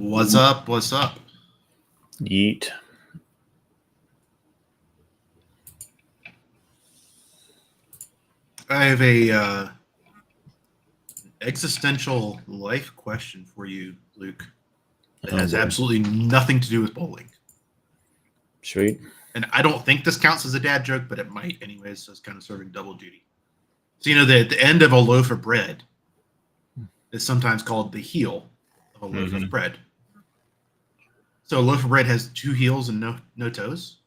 What's up? What's up? Yeet. I have a existential life question for you, Luke. That has absolutely nothing to do with bowling. Sweet. And I don't think this counts as a dad joke, but it might anyways, so it's kind of serving double duty. So you know that the end of a loaf of bread is sometimes called the heel of a loaf of bread. So a loaf of bread has two heels and no toes?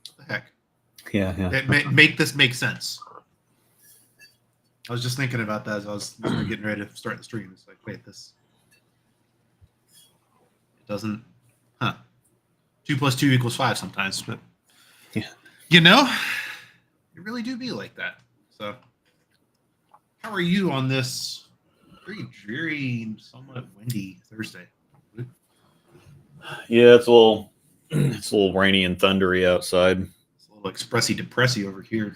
What the heck? Yeah. Make this make sense. I was just thinking about that as I was getting ready to start the stream. It's like, wait, this it doesn't, huh? 2 + 2 = 5 sometimes, but Yeah. you know, it really do be like that. So, how are you on this very dreary, somewhat windy Thursday? Yeah, it's a little rainy and thundery outside. It's a little expressy depressy over here.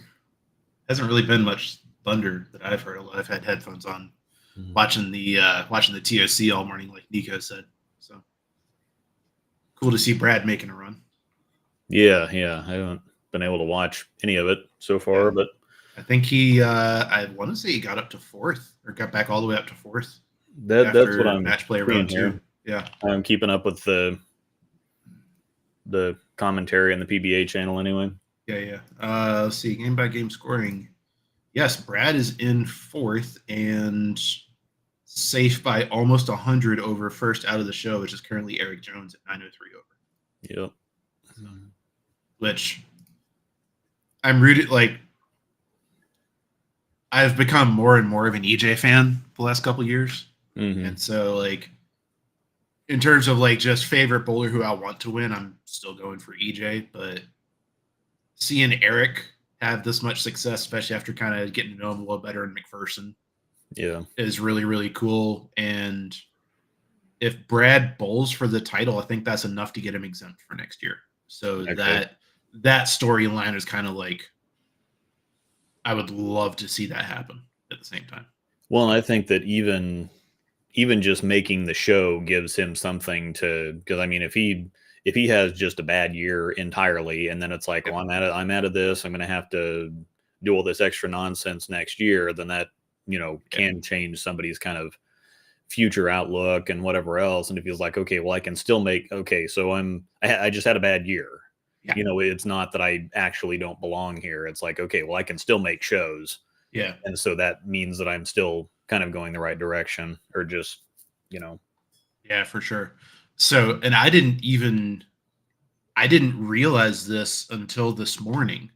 Hasn't really been much thunder that I've heard. I've had headphones on, watching the TOC all morning, like Nico said. So cool to see Brad making a run. Yeah. I haven't been able to watch any of it so far, but I think he, I want to say he got up to 4th or got back all the way up to 4th. that's what I'm match play round here. 2. Yeah, I'm keeping up with the commentary on the PBA channel anyway. Yeah. Let's see, game by game scoring. Yes, Brad is in 4th and safe by almost 100 over first out of the show, which is currently Eric Jones at 903 over. Yep. Which I'm rooted, like, I've become more and more of an EJ fan the last couple years. And so, like, in terms of, like, just favorite bowler who I want to win, I'm still going for EJ. But seeing Eric have this much success, especially after kind of getting to know him a little better in McPherson, is really, really cool. And if Brad bowls for the title, I think that's enough to get him exempt for next year. So that storyline is kind of like, I would love to see that happen at the same time. Well, and I think that even just making the show gives him something to, because I mean, if he has just a bad year entirely, and then it's like, well, I'm out of this, I'm going to have to do all this extra nonsense next year, then that, can change somebody's kind of future outlook and whatever else. And if he's like, okay, well, I can still make, so I just had a bad year. Yeah. It's not that I actually don't belong here. It's like, okay, well, I can still make shows. Yeah. And so that means that I'm still kind of going the right direction, or just, Yeah, for sure. So, and I didn't realize this until this morning.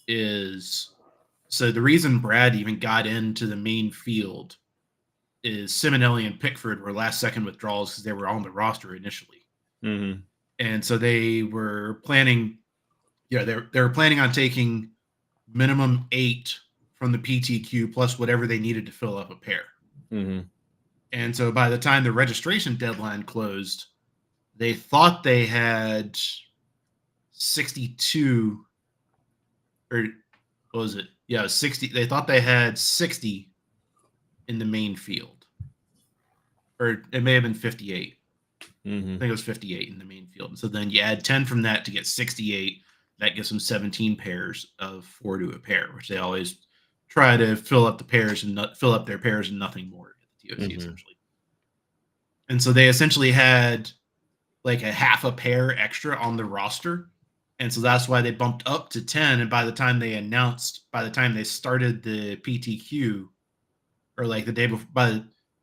So the reason Brad even got into the main field is Simonelli and Pickford were last second withdrawals because they were on the roster initially. And so they were planning, they were planning on taking minimum 8 from the PTQ plus whatever they needed to fill up a pair. And so by the time the registration deadline closed, they thought they had 62, or what was it? Yeah, it was 60. They thought they had 60 in the main field, or it may have been 58. I think it was 58 in the main field. And so then you add 10 from that to get 68. That gives them 17 pairs of 4 to a pair, which they always try to fill up the pairs and fill up their pairs and nothing more at the TOC essentially. And so they essentially had like a half a pair extra on the roster. And so that's why they bumped up to 10. And by the time they started the PTQ, or like the day before,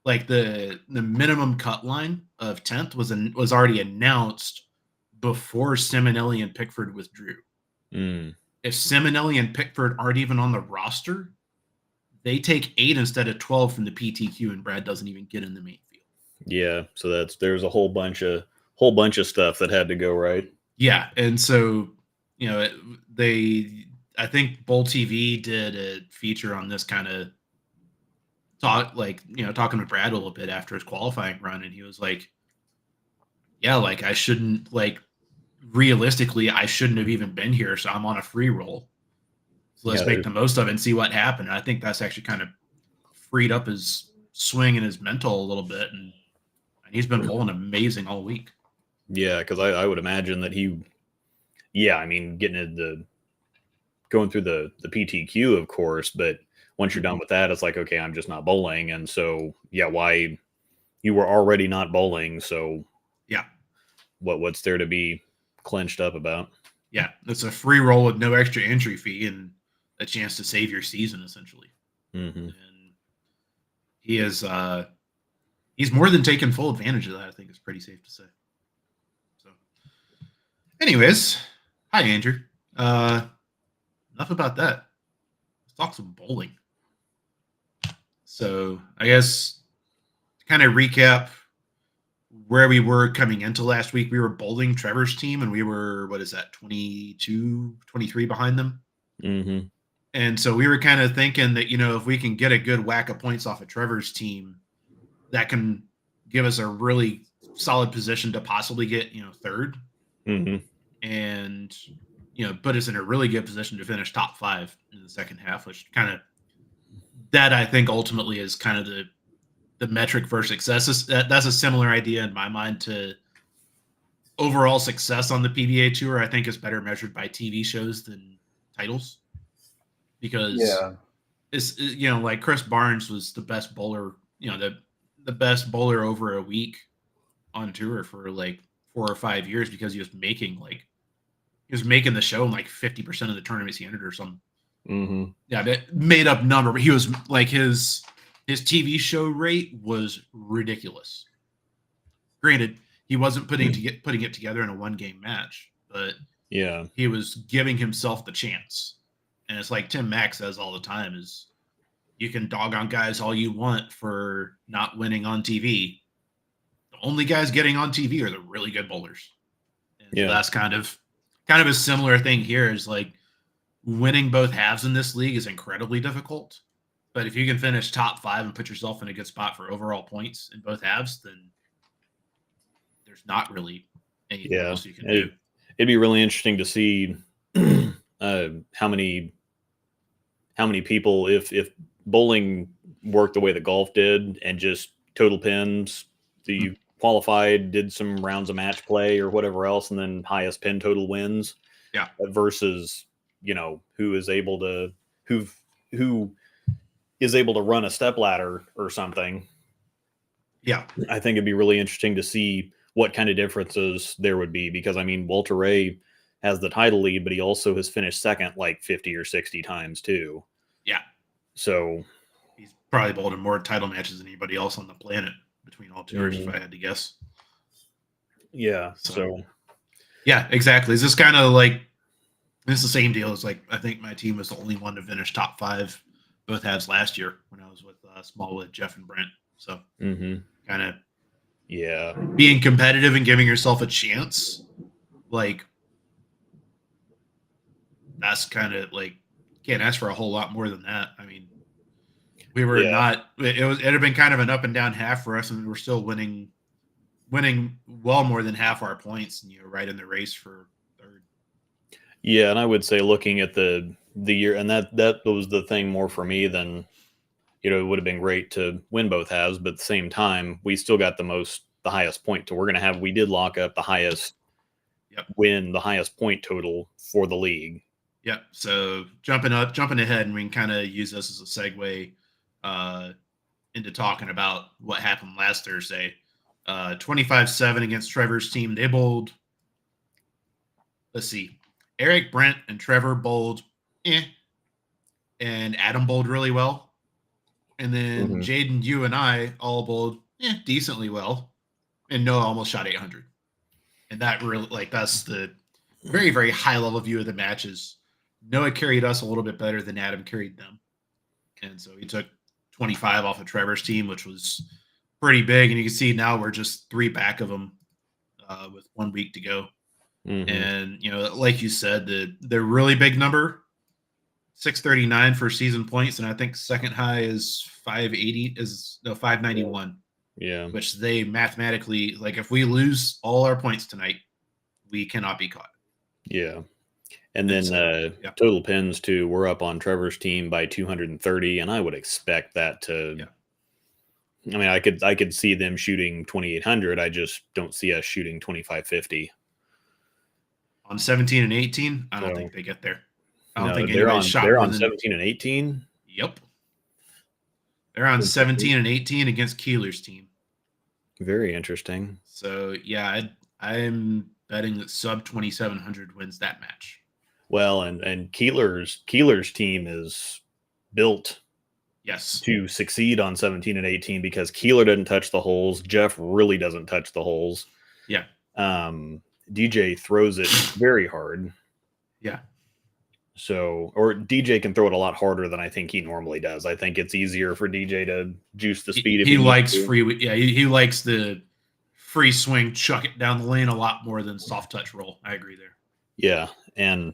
the minimum cut line of 10th was already announced before Simonelli and Pickford withdrew. If Simonelli and Pickford aren't even on the roster, they take 8 instead of 12 from the PTQ, and Brad doesn't even get in the main field. Yeah, so there's a whole bunch of stuff that had to go right. Yeah, and so I think Bowl TV did a feature on this kind of talking with Brad a little bit after his qualifying run, and he was like, yeah, like I shouldn't, realistically, I shouldn't have even been here, so I'm on a free roll. So let's make the most of it and see what happened. And I think that's actually kind of freed up his swing and his mental a little bit. And And he's been bowling amazing all week. Yeah, because I would imagine that I mean, going through the PTQ, of course, but once you're done with that, it's like, okay, I'm just not bowling. And so, yeah, why you were already not bowling. So Yeah. What's there to be clenched up about? Yeah. It's a free roll with no extra entry fee and a chance to save your season, essentially. Mm-hmm. And he is, he's more than taken full advantage of that, I think it's pretty safe to say. So, anyways, hi, Andrew. Enough about that. Let's talk some bowling. So, I guess to kind of recap where we were coming into last week, we were bowling Trevor's team, and we were, 22, 23 behind them. Mm-hmm. And so we were kind of thinking that, if we can get a good whack of points off of Trevor's team, that can give us a really solid position to possibly get, third. Mm-hmm. And, put us in a really good position to finish top 5 in the second half, which that I think ultimately is kind of the metric for success. That's a similar idea in my mind to overall success on the PBA Tour. I think is better measured by TV shows than titles, because it's like Chris Barnes was the best bowler, the best bowler over a week on tour for like 4 or 5 years, because he was making the show in like 50% of the tournaments he entered or something. Mm-hmm. Yeah, that made up number, but he was like his TV show rate was ridiculous. Granted, he wasn't putting it together in a 1-game match, but yeah, he was giving himself the chance. And it's like Tim Mack says all the time, is you can dog on guys all you want for not winning on TV. The only guys getting on TV are the really good bowlers. And so that's kind of a similar thing here, is like winning both halves in this league is incredibly difficult. But if you can finish top 5 and put yourself in a good spot for overall points in both halves, then there's not really anything else you can do. It'd be really interesting to see how many people, if bowling worked the way that golf did and just total pins, you qualified, did some rounds of match play or whatever else, and then highest pin total wins. Yeah. Versus, who is able to run a step ladder or something. Yeah. I think it'd be really interesting to see what kind of differences there would be, because I mean, Walter Ray has the title lead, but he also has finished second like 50 or 60 times too. Yeah. So he's probably bowled in more title matches than anybody else on the planet between all tours, if I had to guess. Yeah. So yeah, exactly. Is this kind of like, it's the same deal as like, I think my team was the only one to finish top 5 both halves last year when I was with Smallwood, Jeff, and Brent. So kind of being competitive and giving yourself a chance, like that's kind of like, can't ask for a whole lot more than that. I mean, we were not, it had been kind of an up and down half for us, and we're still winning well more than half our points, and right in the race for third. Yeah, and I would say, looking at the year, and that was the thing more for me than, it would have been great to win both halves, but at the same time, we still got the highest point. So we did lock up the highest win, the highest point total for the league. Yep. So jumping ahead, and we can kind of use this as a segue into talking about what happened last Thursday. 25-7 against Trevor's team. They bowled, let's see, Eric, Brent, and Trevor bowled and Adam bowled really well. And then Jaden, you and I all bowled decently well. And Noah almost shot 800. And that really, that's the very, very high level view of the matches. Noah carried us a little bit better than Adam carried them. And so he took 25 off of Trevor's team, which was pretty big. And you can see now we're just 3 back of them with 1 week to go. And, like you said, the really big number, 639 for season points. And I think second high is 591. Yeah. Which they mathematically, like, if we lose all our points tonight, we cannot be caught. Yeah. And then total pins too, we're up on Trevor's team by 230, and I would expect that to I mean, I could see them shooting 2,800. I just don't see us shooting 2,550 on 17 and 18. I don't So think they get there. I don't no, think anybody's shot they're more on than 17 and 18. Yep. They're on 17 and 18 against Keeler's team. Very interesting. So yeah, I'm betting that sub 2,700 wins that match. Well, and Keeler's team is built to succeed on 17 and 18 because Keeler doesn't touch the holes. Jeff really doesn't touch the holes. Yeah. DJ throws it very hard. Yeah. So, or DJ can throw it a lot harder than I think he normally does. I think it's easier for DJ to juice the speed. He likes free. Yeah, he likes the free swing, chuck it down the lane a lot more than soft touch roll. I agree there. Yeah, and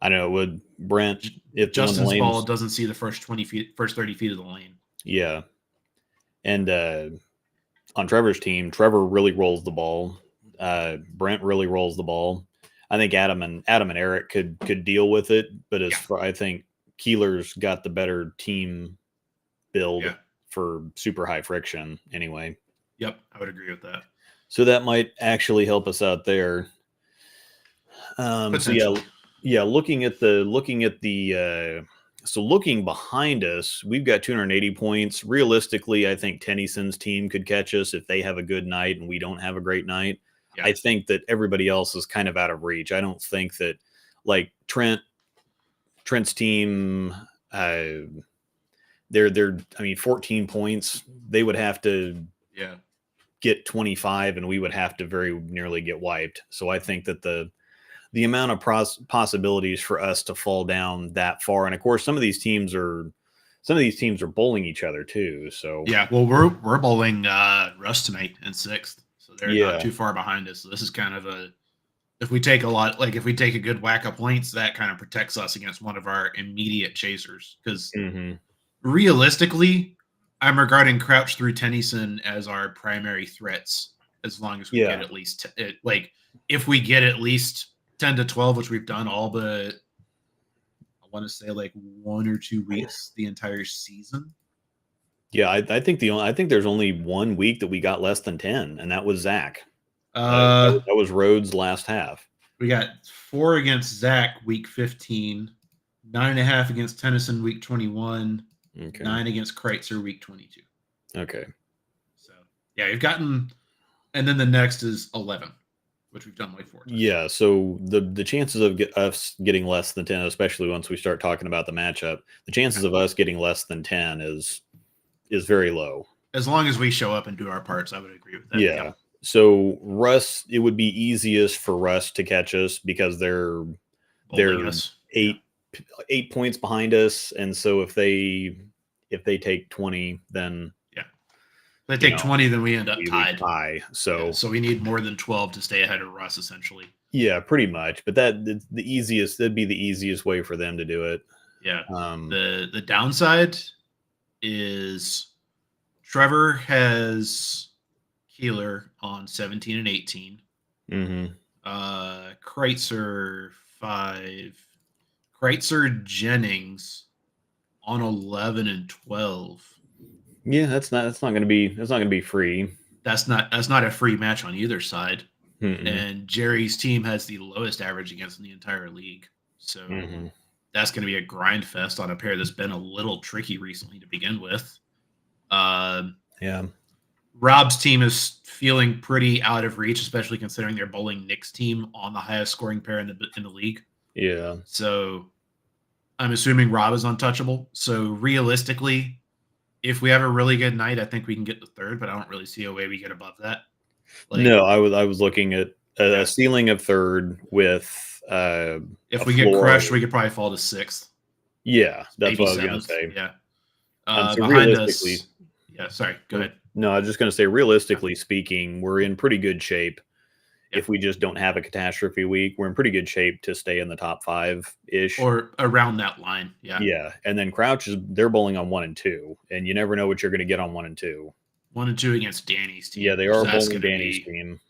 I don't know. Would Brent, if Justin's ball doesn't see the first 20 feet, first 30 feet of the lane. Yeah, and on Trevor's team, Trevor really rolls the ball. Brent really rolls the ball. I think Adam and Eric could deal with it, but I think Keeler's got the better team build for super high friction anyway. Yep, I would agree with that. So that might actually help us out there. So looking behind us, we've got 280 points. Realistically, I think Tennyson's team could catch us if they have a good night and we don't have a great night. Yeah. I think that everybody else is kind of out of reach. I don't think that like Trent's team, they're 14 points. They would have to get 25 and we would have to very nearly get wiped. So I think that the amount of possibilities for us to fall down that far, and of course some of these teams are bowling each other too. So yeah, well we're bowling Russ tonight in 6th, so they're not too far behind us. So this is kind of if we take a good whack of points, that kind of protects us against one of our immediate chasers. Because realistically, I'm regarding Crouch through Tennyson as our primary threats. As long as we get at least if we get at least 10 to 12, which we've done all but I want to say 1 or 2 weeks the entire season. Yeah, I think there's only 1 week that we got less than 10, and that was Zach. That was Rhodes last half. We got 4 against Zach week 15, 9.5 against Tennyson week 21, 9 against Kreitzer week 22. Okay. So yeah, you've gotten, and then the next is 11. Which we've done 4 times. Yeah, so the chances of us getting less than 10, especially once we start talking about the matchup, the chances of us getting less than 10 is very low. As long as we show up and do our parts, I would agree with that. Yeah. So Russ, it would be easiest for Russ to catch us because they're 8 points behind us, and so if they take 20, then if they take 20, then we end up tied. So we need more than 12 to stay ahead of Russ, essentially. Yeah, pretty much. But that'd be the easiest way for them to do it. Yeah. The downside is Trevor has Keeler on 17 and 18. Kreitzer 5. Kreitzer Jennings on 11 and 12. Yeah, that's not going to be free. That's not a free match on either side. And Jerry's team has the lowest average against in the entire league. So that's going to be a grind fest on a pair that's been a little tricky recently to begin with. Rob's team is feeling pretty out of reach, especially considering they're bowling Nick's team on the highest scoring pair in the league. Yeah. So I'm assuming Rob is untouchable. So realistically, if we have a really good night, I think we can get the 3rd, but I don't really see a way we get above that. No, I was looking at a ceiling of 3rd with if we get crushed, we could probably fall to 6th. Yeah, that's what I was going to say. Yeah. So behind us. Yeah, sorry. Go ahead. No, I was just going to say, realistically speaking, we're in pretty good shape. If we just don't have a catastrophe week, we're in pretty good shape to stay in the top 5-ish. Or around that line, yeah. Yeah, and then Crouch they're bowling on 1 and 2, and you never know what you're going to get on 1 and 2. 1 and 2 against Danny's team. Yeah, they are bowling Danny's team.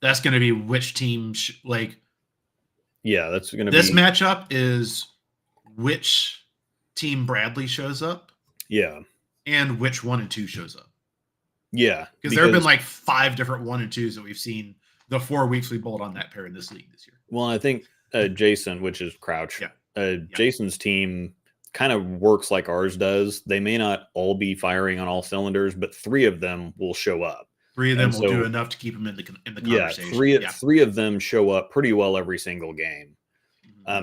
That's going to be which team, yeah, that's going to be. This matchup is which team Bradley shows up. Yeah. and which 1 and 2 shows up. Yeah, because there have been like 5 different 1 and 2s that we've seen the 4 weeks we bowled on that pair in this league this year. Well, I think Jason, which is Crouch, Jason's team kind of works like ours does. They may not all be firing on all cylinders, but 3 of them will show up. 3 of them will do enough to keep them in the conversation. Three of them show up pretty well every single game.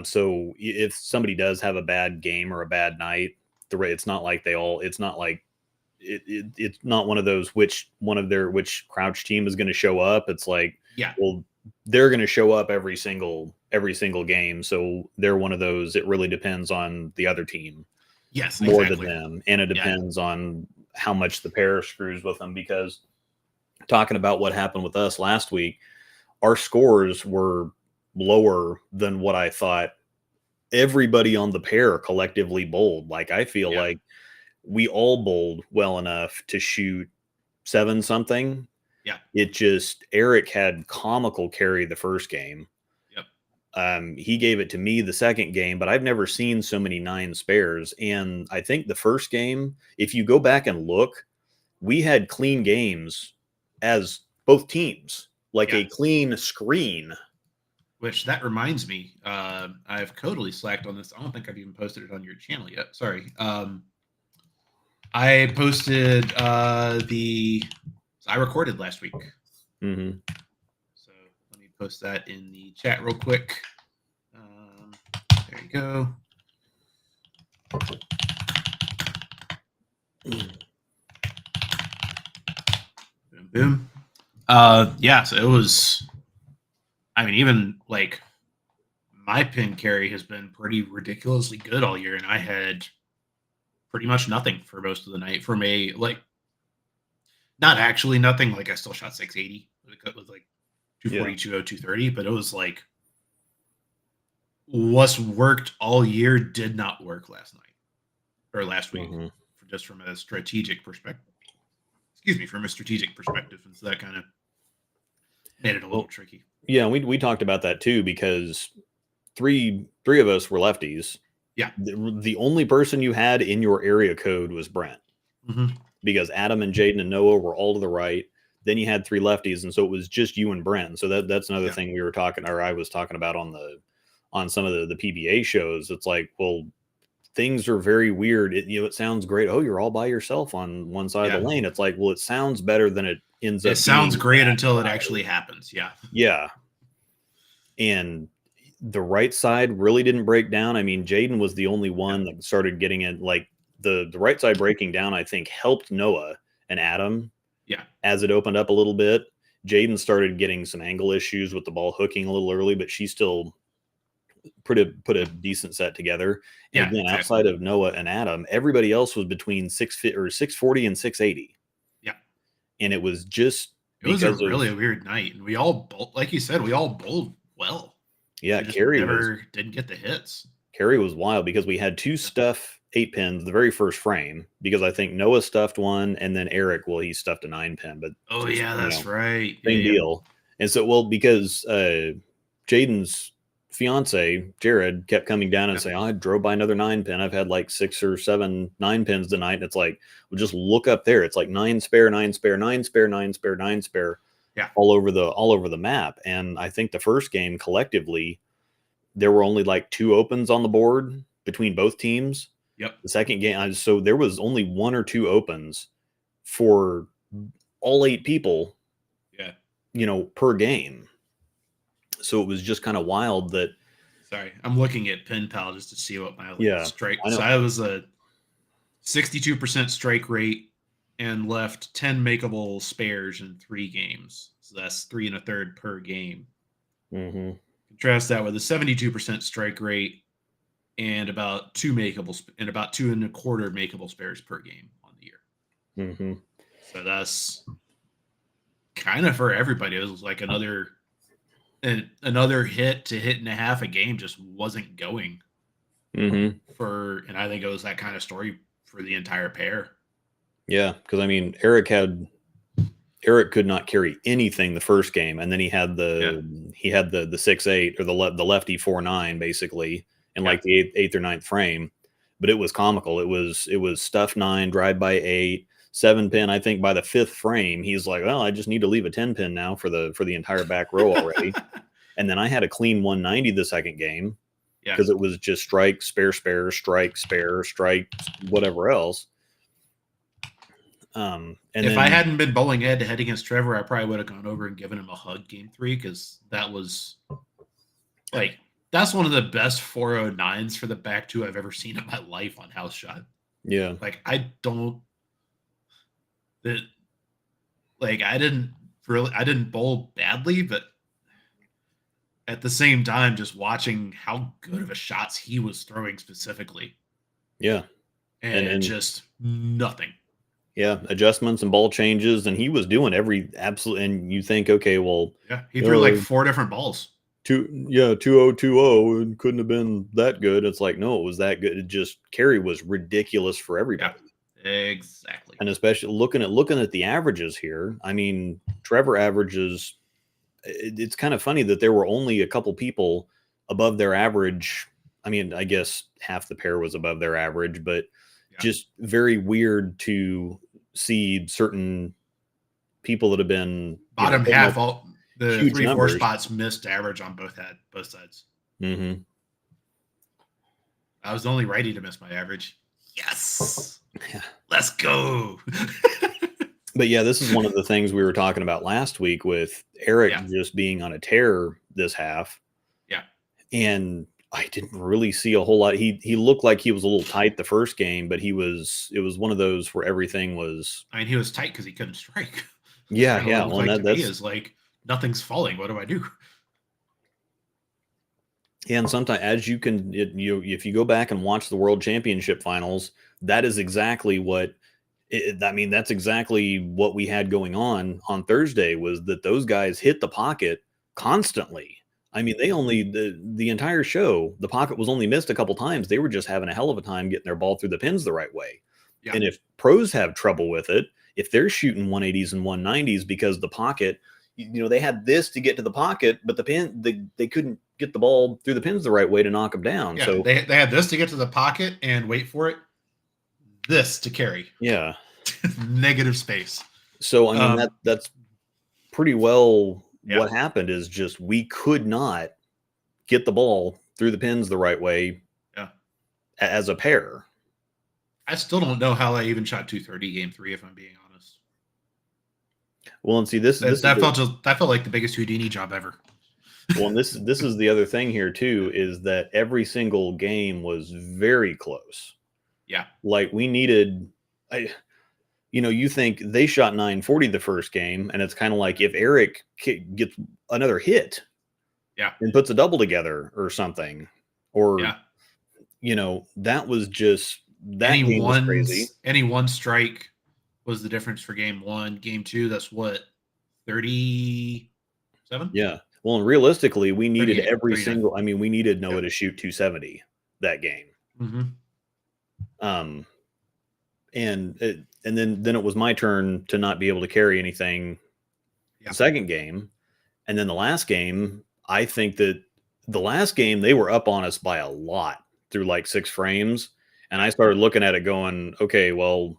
So if somebody does have a bad game or a bad night, it's not like it's not like it's not one of those which Crouch team is going to show up. It's like, well, they're going to show up every single game. So they're one of those. It really depends on the other team. Yes, more than them, and it depends on how much the pair screws with them. Because talking about what happened with us last week, our scores were lower than what I thought everybody on the pair collectively bowled. Like, I feel like we all bowled well enough to shoot 7 something. Yeah. It just, Eric had comical carry the first game. Yep. He gave it to me the second game, but I've never seen so many 9 spares. And I think the first game, if you go back and look, we had clean games as both teams, like a clean screen. Which that reminds me, I've totally slacked on this. I don't think I've even posted it on your channel yet. Sorry. I posted I recorded last week. Mm-hmm. So let me post that in the chat real quick. There you go. Boom, boom. So it was, I mean, even like my pin carry has been pretty ridiculously good all year, and I had pretty much nothing for most of the night from a, like, not actually nothing. Like, I still shot 680 with like 242, 230, but it was like what's worked all year did not work last night or last week, just from a strategic perspective. From a strategic perspective, and so that kind of made it a little tricky. Yeah, we talked about that too, because three of us were lefties. Yeah. The only person you had in your area code was Brent. Mm-hmm. Because Adam and Jaden and Noah were all to the right. Then you had 3 lefties, and so it was just you and Brent. So that's another thing we were talking, or I was talking about on some of the PBA shows. It's like, well, things are very weird. It sounds great. Oh, you're all by yourself on one side of the lane. It's like, well, it sounds better than it ends up. It sounds great until it actually happens. Yeah. Yeah. And the right side really didn't break down. I mean, Jaden was the only one that started getting it. Like, the right side breaking down, I think, helped Noah and Adam. Yeah. As it opened up a little bit, Jaden started getting some angle issues with the ball hooking a little early, but she still put a decent set together. And again, outside of Noah and Adam, everybody else was between 640 and 680. Yeah. And it was just, it was a really weird night. And we all, like you said, we all bowled well. Yeah. Carrie didn't get the hits. Carrie was wild because we had 2 stuff 8 pins the very first frame, because I think Noah stuffed one, and then Eric, he stuffed a 9 pin. But that's right. Same deal. And so, because Jaden's fiance Jared kept coming down and saying, I drove by another 9 pin. I've had like 6 or 7 9 pins tonight. And it's like, well, just look up there. It's like 9 spare, 9 spare, 9 spare, 9 spare, 9 spare. Yeah. All over the map. And I think the first game collectively, there were only like 2 opens on the board between both teams. Yep. The second game, so there was only 1 or 2 opens for all 8 people. Yeah. Per game. So it was just kind of wild that. Sorry, I'm looking at Pin Pal just to see what my strike. So I was a 62% strike rate and left 10 makeable spares in 3 games. So that's 3 1/3 per game. Mm-hmm. Contrast that with a 72% strike rate and about 2 makeable and about 2 1/4 makeable spares per game on the year. Mm-hmm. So that's kind of for everybody. It was like another hit to hit and a half a game just wasn't going and I think it was that kind of story for the entire pair. Yeah, because I mean, Eric could not carry anything the first game, and then he had the 6-8 or the lefty 4-9 basically in like the eighth or ninth frame. but it was comical. It was stuff 9, drive by 8, 7-pin. I think by the 5th frame, he's like, well, I just need to leave a 10-pin now for the entire back row already. And then I had a clean 190 the second game because it was just strike, spare, strike, spare, strike, whatever else. And if I hadn't been bowling head to head against Trevor, I probably would have gone over and given him a hug game 3 because that was like that's one of the best 409s for the back 2 I've ever seen in my life on house shot. Yeah, like I didn't bowl badly, but at the same time, just watching how good of a shots he was throwing specifically. Yeah, and just nothing. Yeah, adjustments and ball changes, and he was doing every absolute. And you think, okay, well, he threw like 4 different balls. 2020, it couldn't have been that good. It's like, no, it was that good. It just carry was ridiculous for everybody. Yeah, exactly. And especially looking at the averages here. I mean, Trevor averages. It's kind of funny that there were only a couple people above their average. I mean, I guess half the pair was above their average, but just very weird to see certain people that have been bottom half. All the 3-4 spots missed average on both sides. Mm-hmm. I was the only righty to miss my average. Yes, let's go. But yeah, this is one of the things we were talking about last week with Eric just being on a tear this half. Yeah, and I didn't really see a whole lot. He looked like he was a little tight the first game, but it was one of those where everything was. I mean, he was tight because he couldn't strike. Yeah, yeah. Well, like that's is like nothing's falling. What do I do? Yeah, and sometimes as you can, if you go back and watch the World Championship finals, that is exactly what. I mean, that's exactly what we had going on Thursday. Was that those guys hit the pocket constantly. I mean, they only the entire show, the pocket was only missed a couple times. They were just having a hell of a time getting their ball through the pins the right way. Yeah. And if pros have trouble with it, if they're shooting 180s and 190s because the pocket, they had this to get to the pocket, but the pin, they couldn't get the ball through the pins the right way to knock them down. Yeah, so they had this to get to the pocket and wait for it. This to carry. Yeah. Negative space. So, I mean, that's pretty well. What happened is just we could not get the ball through the pins the right way as a pair. I still don't know how I even shot 230 game 3, if I'm being honest. Well, and see, that felt like the biggest Houdini job ever. Well, and this is the other thing here too, is that every single game was very close. Yeah. Like we needed, you think they shot 940 the first game, and it's kind of like if Eric gets another hit, and puts a double together or something, or that was just that game was crazy. Any one strike was the difference for game 1. Game 2, that's what 37. Yeah. Well, and realistically, we needed every single. I mean, we needed Noah to shoot 270 that game. Mm-hmm. And then it was my turn to not be able to carry anything the second game. And then the last game, I think that the last game, they were up on us by a lot through like 6 frames. And I started looking at it going, okay, well,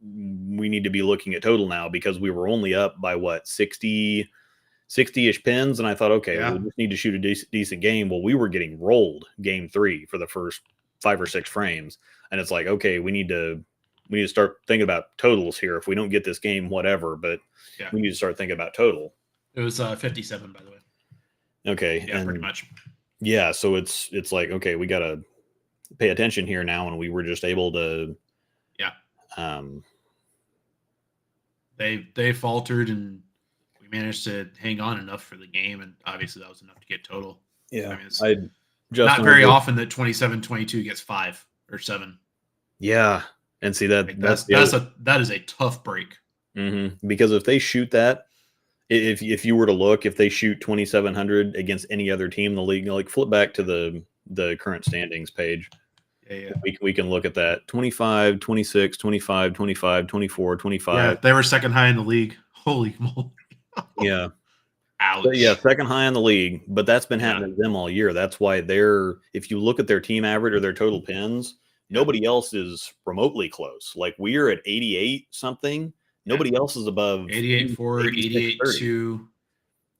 we need to be looking at total now because we were only up by what, 60-ish pins. And I thought, okay, we just need to shoot a decent game. Well, we were getting rolled game 3 for the first 5 or 6 frames. And it's like, okay, we need to start thinking about totals here. If we don't get this game, whatever, but we need to start thinking about total. It was 57, by the way. Okay. Yeah, pretty much. Yeah. So it's like, okay, we got to pay attention here now. And we were just able to, they faltered and we managed to hang on enough for the game. And obviously that was enough to get total. Yeah. I mean, it's not very often that 27-22 gets 5 or 7. Yeah. And see that that is a tough break. Mm-hmm. Because if they shoot that, if you were to look, if they shoot 2,700 against any other team in the league, like flip back to the current standings page. Yeah. We can look at that. 25, 26, 25, 25, 24, 25. Yeah, they were second high in the league. Holy moly. Yeah. Ouch. But yeah, second high in the league, but that's been happening to them all year. That's why if you look at their team average or their total pins, Nobody else is remotely close. Like we're at 88 something. Nobody else is above 88.4, 86.30. 88.2.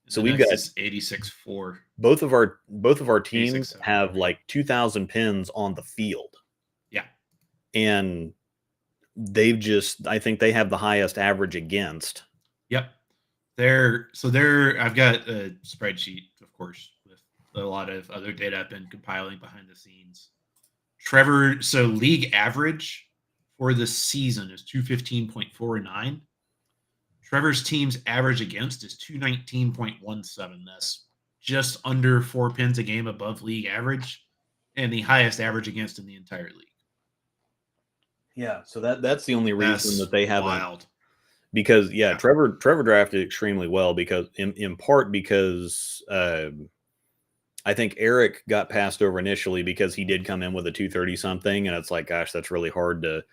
So we've got 86.4. both of our teams 86.7. have like 2,000 pins on the field. Yeah. And I think they have the highest average against. Yep. I've got a spreadsheet, of course, with a lot of other data I've been compiling behind the scenes. Trevor, so league average for the season is 215.49. Trevor's team's average against is 219.17. That's just under 4 pins a game above league average, and the highest average against in the entire league. Yeah, so that's the only reason that they haven't. Wild. Because Trevor drafted extremely well because in part because I think Eric got passed over initially because he did come in with a 230 something, and it's like, gosh, that's really hard to.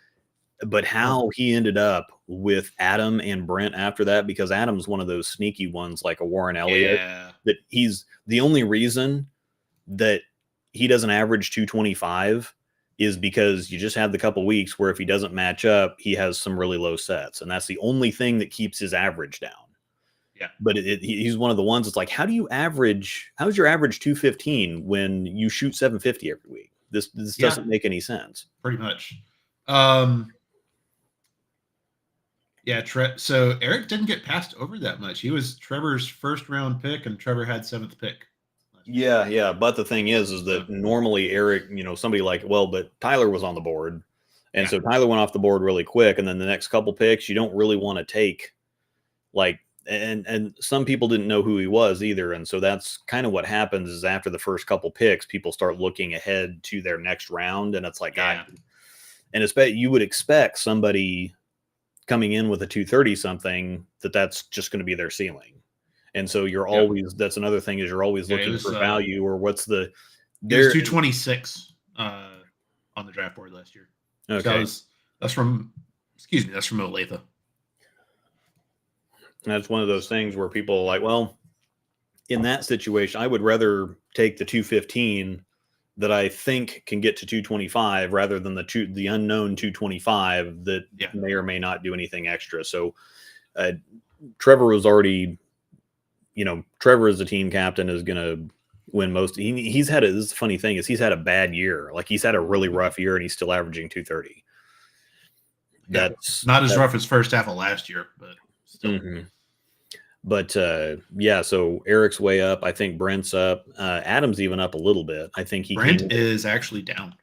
But how he ended up with Adam and Brent after that, because Adam's one of those sneaky ones like a Warren Elliott, that he's the only reason that he doesn't average 225 is because you just have the couple weeks where if he doesn't match up, he has some really low sets. And that's the only thing that keeps his average down. Yeah. But he's one of the ones that's like, how's your average 215 when you shoot 750 every week? This doesn't make any sense. Pretty much. So Eric didn't get passed over that much. He was Trevor's first round pick, and Trevor had 7th pick. Yeah. But the thing is that normally Eric, somebody but Tyler was on the board. And so Tyler went off the board really quick. And then the next couple picks, you don't really want to take and some people didn't know who he was either. And so that's kind of what happens is after the first couple picks, people start looking ahead to their next round. And it's like, and you would expect somebody coming in with a 230 something that's just going to be their ceiling. And so you're always, that's another thing is you're always looking for value or what's the. There's 226 on the draft board last year. Okay. So that's from Olathe. That's one of those things where people are like, well, in that situation, I would rather take the 215 that I think can get to 225 rather than the unknown 225 that may or may not do anything extra. So Trevor was already, Trevor as a team captain is going to win most. He's had this funny thing is he's had a bad year. Like he's had a really rough year and he's still averaging 230. That's not as rough as first half of last year, but still. Mm-hmm. But so Eric's way up. I think Brent's up. Adam's even up a little bit. I think Brent is actually down.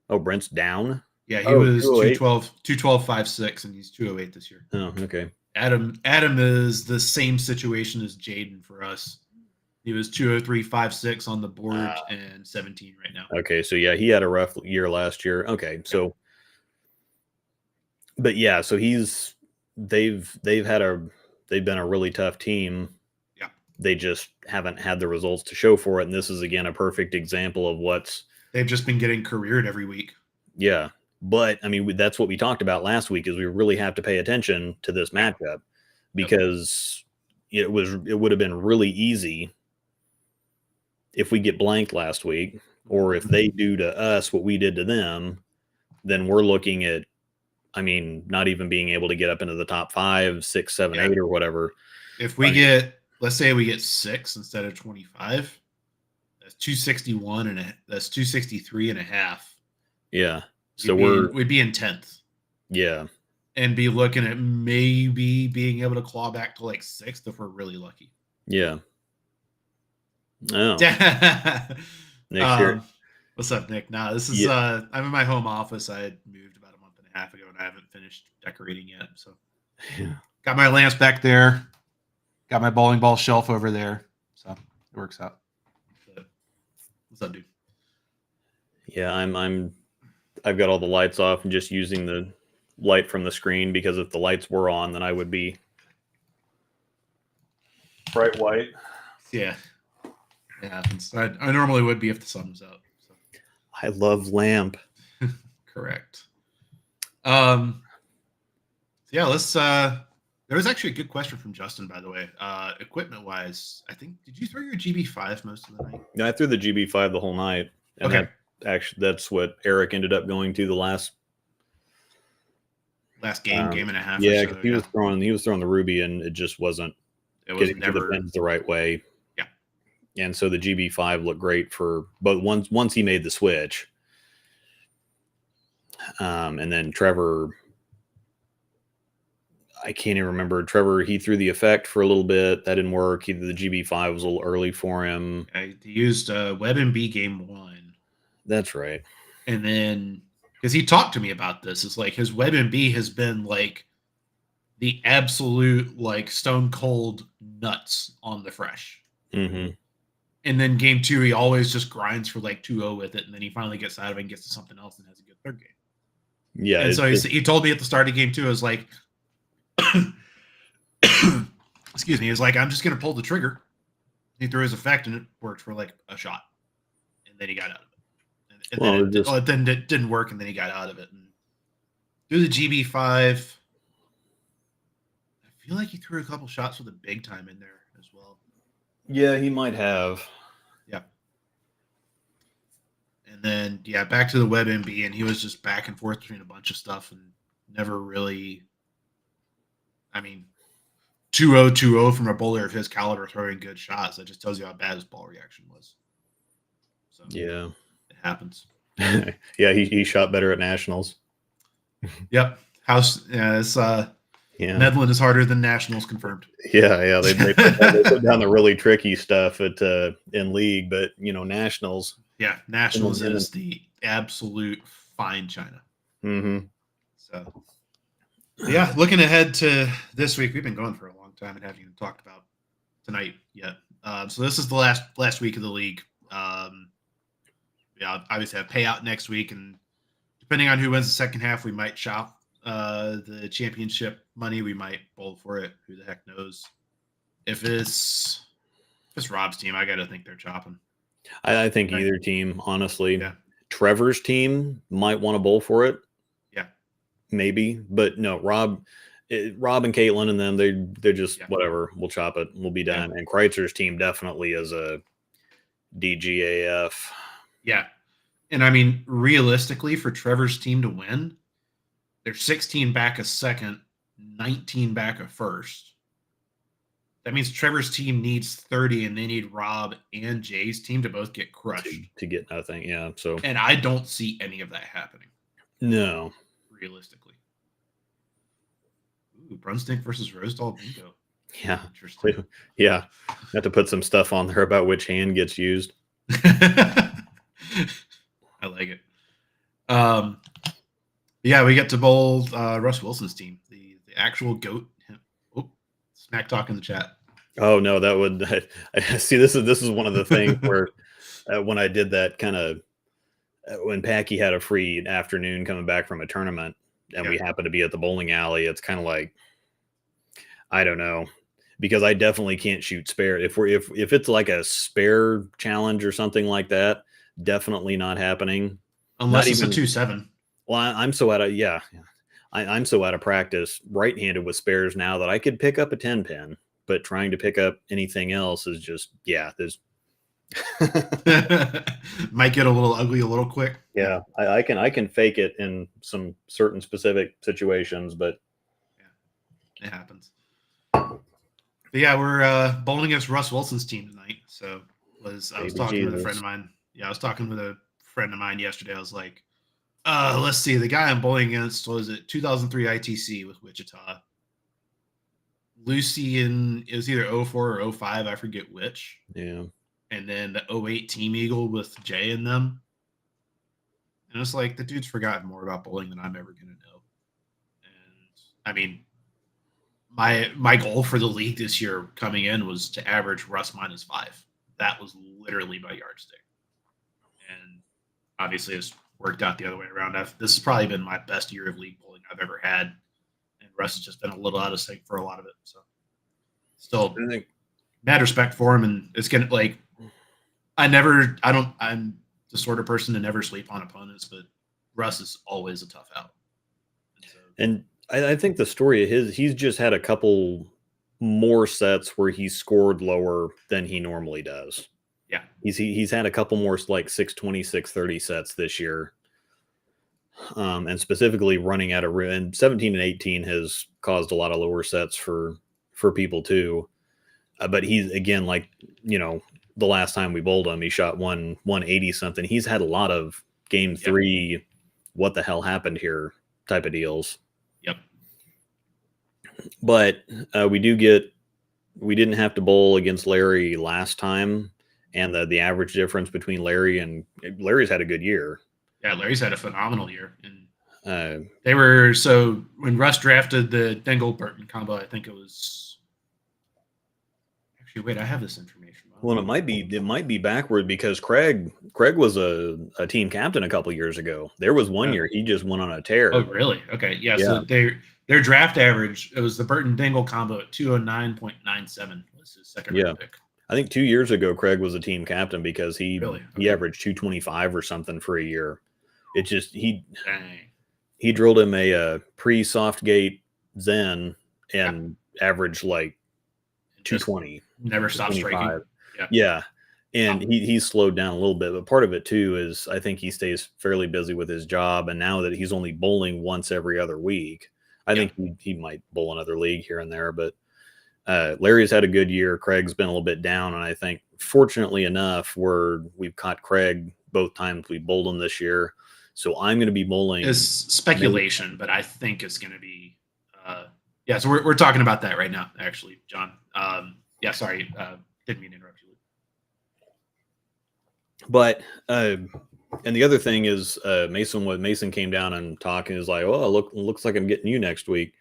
Oh, Brent's down? Yeah, he was 212.56, and he's 208 this year. Oh, okay. Adam is the same situation as Jaden for us. He was 203.56 on the board and 17 right now. Okay, so he had a rough year last year. Okay, so but so they've been a really tough team. Yeah. They just haven't had the results to show for it. And this is, again, a perfect example of they've just been getting careered every week. Yeah. But, I mean, that's what we talked about last week is we really have to pay attention to this matchup because it would have been really easy if we get blanked last week or if they do to us what we did to them, then we're looking at, not even being able to get up into the top 5, 6, 7, 8 or whatever. If we let's say we get 6 instead of 25, that's 261 and that's 263 and a half. Yeah. So we'd be in 10th. Yeah. And be looking at maybe being able to claw back to 6th if we're really lucky. Yeah. Oh. Nick's here. What's up, Nick? This is I'm in my home office. I had moved about a month and a half ago and I haven't finished decorating yet. So got my lamps back there. Got my bowling ball shelf over there. So it works out. What's up, dude? Yeah, I've got all the lights off and just using the light from the screen because if the lights were on, then I would be bright white. Yeah. It happens. I normally would be if the sun was out. So. I love lamp. Correct. Let's there was actually a good question from Justin, by the way. Equipment wise, I think did you throw your GB5 most of the night? Yeah, I threw the GB5 the whole night. Okay. actually that's what Eric ended up going to the last game and a half. Yeah, or because so, he was throwing the Ruby, and it just wasn't getting to the pins the right way. Yeah, and so the GB5 looked great but once he made the switch, and then Trevor. I can't even remember. Trevor, he threw the effect for a little bit. That didn't work. The GB5 was a little early for him. He used WebMB game 1. That's right. And then, because he talked to me about this, it's like his WebMB has been like the absolute like stone cold nuts on the fresh. Mm-hmm. And then game 2, he always just grinds for like 2-0 with it. And then he finally gets out of it and gets to something else and has a good third game. Yeah. And so he told me at the start of game 2, I was like, excuse me, he was like, I'm just going to pull the trigger. He threw his effect and it worked for like a shot. And then he got out of it. And then it didn't work and then he got out of it. And through the GB5, I feel like he threw a couple shots with a big time in there as well. Yeah, he might have. Yeah. And then, back to the WebMB, and he was just back and forth between a bunch of stuff and never really, 2-0 from a bowler of his caliber throwing good shots. That just tells you how bad his ball reaction was. So yeah, it happens. Yeah, he shot better at nationals. Yep. Netherlands is harder than nationals, confirmed. Yeah. They put down the really tricky stuff in league, but nationals. Yeah, nationals is the absolute fine China. Mm-hmm. So, yeah, looking ahead to this week, we've been going for a long time and haven't even talked about tonight yet. So this is the last week of the league. Obviously have payout next week, and depending on who wins the second half, we might shop the championship money. We might bowl for it. Who the heck knows? If it's Rob's team, I got to think they're chopping. I think either team, honestly. Yeah. Trevor's team might want to bowl for it. Yeah. Maybe, but no, Rob and Caitlin and them, they're just whatever. We'll chop it. We'll be done. Yeah. And Kreitzer's team definitely is a DGAF. Yeah. And realistically, for Trevor's team to win, they're 16 back a second, 19 back a first. That means Trevor's team needs 30, and they need Rob and Jay's team to both get crushed. To get nothing, yeah. So, and I don't see any of that happening. No. Realistically. Ooh, Brunswick versus Rosedal bingo. Yeah. Interesting. Yeah. Have to put some stuff on there about which hand gets used. I like it. Yeah, we get to bowl Russ Wilson's team, the actual GOAT. Oh, smack talk in the chat. Oh no, that would see. This is one of the things where when I did that kind of when Packy had a free afternoon coming back from a tournament, and we happened to be at the bowling alley. It's kind of like, I don't know, because I definitely can't shoot spare. If it's like a spare challenge or something like that, definitely not happening. Unless it's a 2-7. Well, I'm so out of I'm so out of practice right-handed with spares now that I could pick up a 10-pin, but trying to pick up anything else is just there's might get a little ugly a little quick. Yeah, I can fake it in some certain specific situations, but it happens. But yeah, we're bowling against Russ Wilson's team tonight. So I was talking with a friend of mine. Yeah, I was talking with a friend of mine yesterday. I was like, let's see. The guy I'm bowling against was it 2003 ITC with Wichita. Lucy it was either 04 or 05. I forget which. Yeah. And then the 08 Team Eagle with Jay in them. And it's like the dude's forgotten more about bowling than I'm ever going to know. And my goal for the league this year coming in was to average Russ -5. That was literally my yardstick. And obviously it's worked out the other way around. This has probably been my best year of league bowling I've ever had. And Russ has just been a little out of sync for a lot of it. So still mad respect for him. And it's going to I'm the sort of person to never sleep on opponents, but Russ is always a tough out. And I think the story of he's just had a couple more sets where he scored lower than he normally does. Yeah. He's had a couple more like 620, 630 sets this year. And specifically running out of room. And 17 and 18 has caused a lot of lower sets for people too. But he's, again, like, the last time we bowled him, he shot 180 something. He's had a lot of game 3, what the hell happened here type of deals. Yep. But we didn't have to bowl against Larry last time. And the average difference between Larry's had a good year. Yeah, Larry's had a phenomenal year. And when Russ drafted the Dingle-Burton combo, I think it was... Actually, wait, I have this information. Well, it might be backward because Craig was a team captain a couple years ago. There was one year he just went on a tear. Oh, really? Okay, yeah. So their draft average, it was the Burton Dingle combo at 209.97 was his second round pick. I think 2 years ago Craig was a team captain because he averaged 225 or something for a year. It just he drilled him a pre-soft gate Zen and averaged like 220. Never stopped striking. Yeah. And he's slowed down a little bit, but part of it too is I think he stays fairly busy with his job, and now that he's only bowling once every other week, I think he might bowl another league here and there. But Larry's had a good year. Craig's been a little bit down, and I think fortunately enough, we've caught Craig both times we bowled him this year. So I'm going to be bowling. It's speculation, but I think it's going to be. So we're talking about that right now, actually, John. Sorry, didn't mean to interrupt you. But and the other thing is, Mason came down and talking is like, "Oh, looks like I'm getting you next week."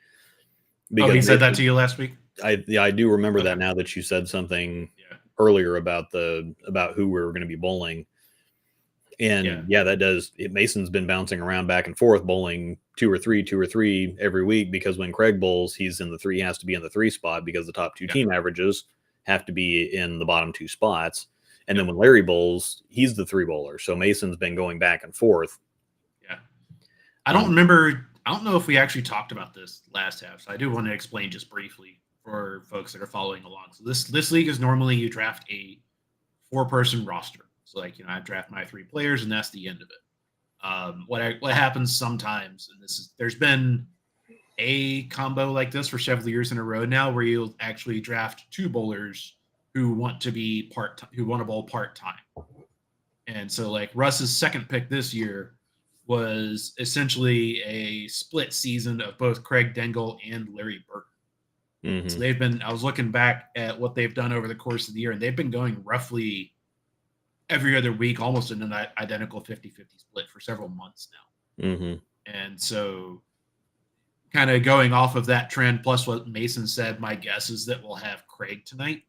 Because he said that to you last week. I do remember that now that you said something earlier about who we were going to be bowling. And that does it. Mason's been bouncing around back and forth, bowling two or three every week, because when Craig bowls, he's in the 3, has to be in the 3 spot because the top 2 team averages have to be in the bottom 2 spots. And then when Larry bowls, he's the 3 bowler. So Mason's been going back and forth. Yeah. I don't remember. I don't know if we actually talked about this last half. So I do want to explain just briefly for folks that are following along. So this league is normally you draft a 4-person roster. So I draft my 3 players and that's the end of it. What happens sometimes, and there's been a combo like this for several years in a row now, where you'll actually draft 2 bowlers who want to bowl part-time. And so Russ's second pick this year was essentially a split season of both Craig Dingle and Larry Burton. Mm-hmm. So I was looking back at what they've done over the course of the year, and they've been going roughly every other week, almost in an identical 50-50 split for several months now. Mm-hmm. And so kind of going off of that trend, plus what Mason said, my guess is that we'll have Craig tonight,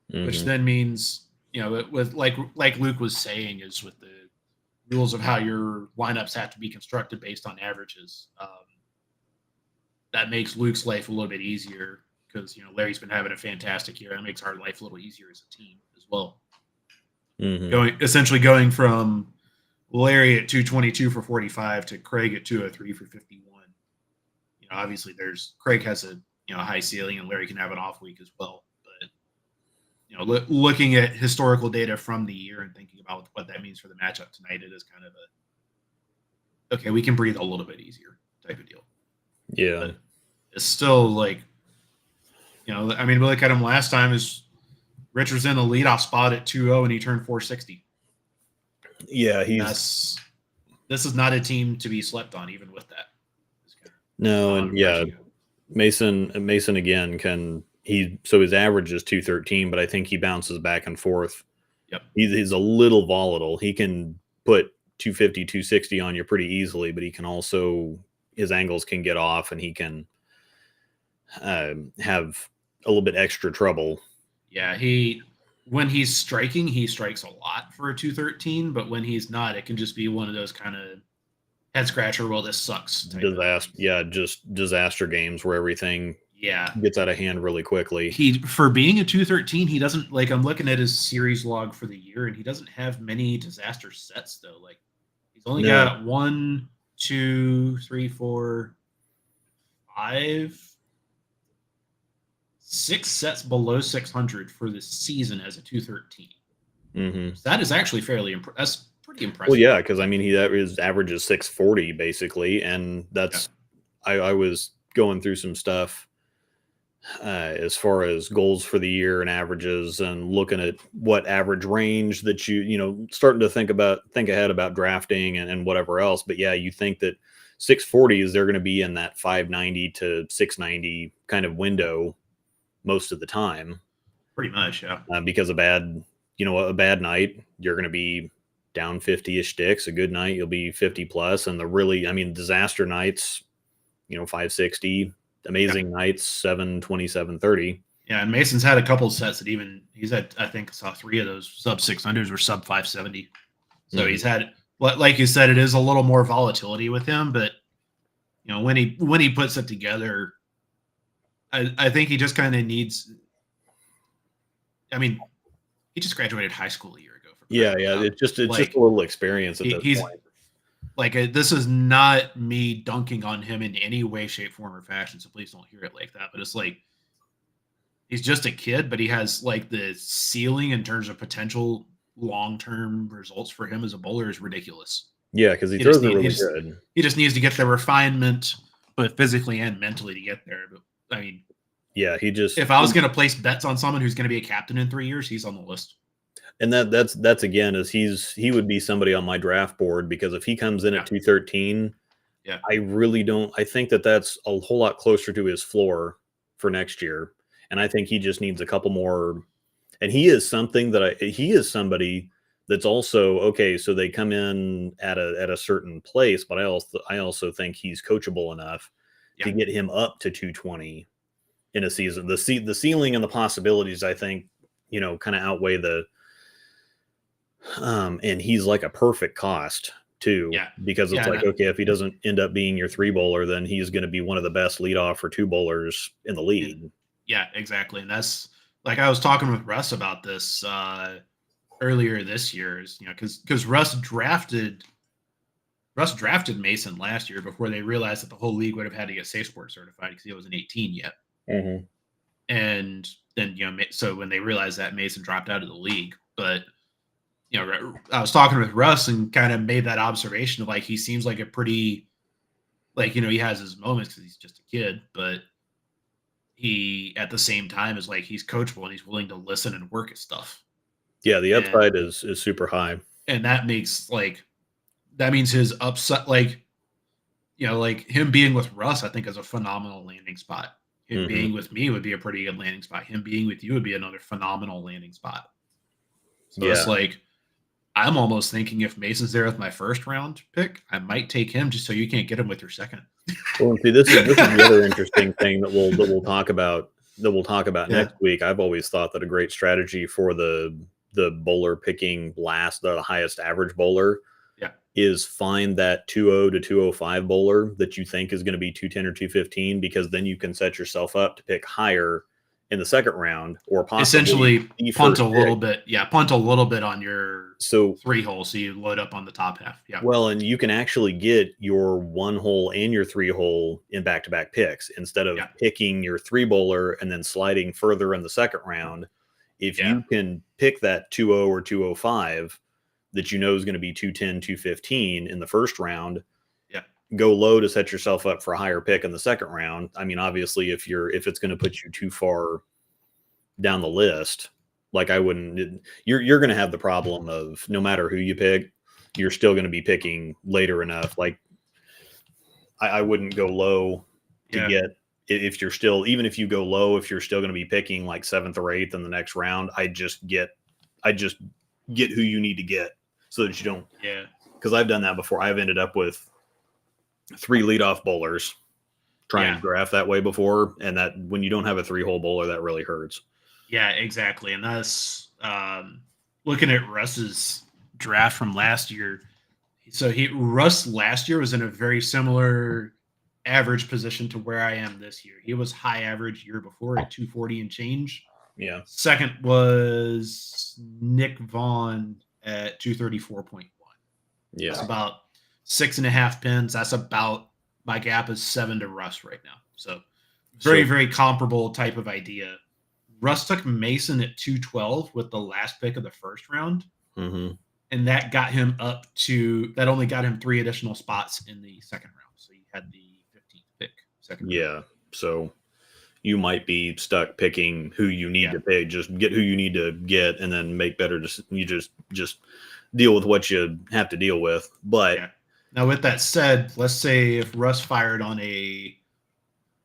which then means, with like Luke was saying, is with the rules of how your lineups have to be constructed based on averages, that makes Luke's life a little bit easier because, Larry's been having a fantastic year. That makes our life a little easier as a team as well. Mm-hmm. Going from Larry at 222 for 45 to Craig at 203 for 51. Obviously Craig has a high ceiling, and Larry can have an off week as well. But looking at historical data from the year and thinking about what that means for the matchup tonight, it is kind of okay, we can breathe a little bit easier type of deal. Yeah, but it's still we look at him last time is. Rich was in the leadoff spot at 2-0, and he turned 460. Yeah, this is not a team to be slept on, even with that. No, and Mason again so his average is 213, but I think he bounces back and forth. Yep, he's a little volatile. He can put 250, 260 on you pretty easily, but he can also, his angles can get off, and he can have a little bit extra trouble. Yeah, when he's striking, he strikes a lot for a 213, but when he's not, it can just be one of those kind of head scratcher, well, this sucks. Just disaster games where everything gets out of hand really quickly. For being a 213, he doesn't, I'm looking at his series log for the year, and he doesn't have many disaster sets though. He's only got 1, 2, 3, 4, 5, 6 sets below 600 for the season as a 213. Mm-hmm. That is actually that's pretty impressive. Well, yeah, because I mean, his average is 640 basically, and that's I was going through some stuff as far as goals for the year and averages, and looking at what average range that starting to think ahead about drafting and whatever else. But yeah, you think that 640s they're going to be in that 590 to 690 kind of window most of the time. Pretty much, yeah. Because a bad night, you're going to be down 50-ish sticks. A good night, you'll be 50 plus. And disaster nights, 560. Amazing nights, 720, 730. Yeah, and Mason's had a couple of sets that he's had, I think I saw 3 of those sub 600s were sub 570. So he's had, like you said, it is a little more volatility with him, but when he puts it together, I think he just kind of needs. I mean, he just graduated high school a year ago. It's just a little experience at this point. Like, this is not me dunking on him in any way, shape, form, or fashion. So please don't hear it like that. But it's like he's just a kid, but he has like the ceiling in terms of potential long-term results for him as a bowler is ridiculous. Yeah, because he throws it really good. He just needs to get the refinement, but physically and mentally to get there. But I mean, yeah, if I was going to place bets on someone who's going to be a captain in 3 years, he's on the list. And that's again, is he would be somebody on my draft board, because if he comes in at 213, I think that's a whole lot closer to his floor for next year. And I think he just needs a couple more. And he is somebody that's also okay. So they come in at a certain place, but I also think he's coachable enough to get him up to 220 in a season. The ceiling and the possibilities, I think, kind of outweigh the. And he's like a perfect cost too, because it's okay, if he doesn't end up being your 3 bowler, then he's going to be one of the best leadoff or 2 bowlers in the league. Yeah, exactly. And that's like, I was talking with Russ about this earlier this year, because Russ drafted Mason last year before they realized that the whole league would have had to get Safe Sport certified because he wasn't 18 yet. Mm-hmm. And then, so when they realized that, Mason dropped out of the league. But I was talking with Russ and kind of made that observation of like, he seems like a pretty, like, he has his moments because he's just a kid, but he at the same time is like, he's coachable and he's willing to listen and work at stuff. Yeah, the upside is super high. And that means his upside, like him being with Russ, I think is a phenomenal landing spot. Him being with me would be a pretty good landing spot. Him being with you would be another phenomenal landing spot. So it's like, I'm almost thinking if Mason's there with my first round pick, I might take him just so you can't get him with your second. Well, see, this is the other interesting thing that we'll talk about next week. I've always thought that a great strategy for the bowler picking the highest average bowler is find that 2-0 to 205 bowler that you think is going to be 210 or 215, because then you can set yourself up to pick higher in the second round, or possibly essentially punt a little bit on your 3-hole, so you load up on the top half. Yeah. Well, and you can actually get your 1-hole and your 3-hole in back-to-back picks instead of picking your 3 bowler and then sliding further in the second round. If you can pick that 2-0 or 205 that is going to be 210, 215 in the first round, go low to set yourself up for a higher pick in the second round. I mean, obviously, if it's going to put you too far down the list, like you're going to have the problem of no matter who you pick, you're still going to be picking later enough. Like I wouldn't go low to get, if you're still, even if you go low, if you're still going to be picking like 7th or 8th in the next round, I just get who you need to get so that you don't. Yeah. Because I've done that before. I've ended up with 3 leadoff bowlers trying to draft that way before, and that when you don't have a 3-hole bowler, that really hurts. Yeah, exactly. And that's looking at Russ's draft from last year. So Russ last year was in a very similar average position to where I am this year. He was high average year before at 240 and change. Yeah. Second was Nick Vaughn at 234.1. Yeah. That's about 6.5 pins. That's about, my gap is 7 to Russ right now. So very, very comparable type of idea Russ took Mason at 212 with the last pick of the first round. Mm-hmm. And that got him that only got him 3 additional spots in the second round. So he had the 15th pick second round. Yeah. So you might be stuck picking who you need to pay. Just get who you need to get, and then make better. You just deal with what you have to deal with. But now, with that said, let's say if Russ fired on a,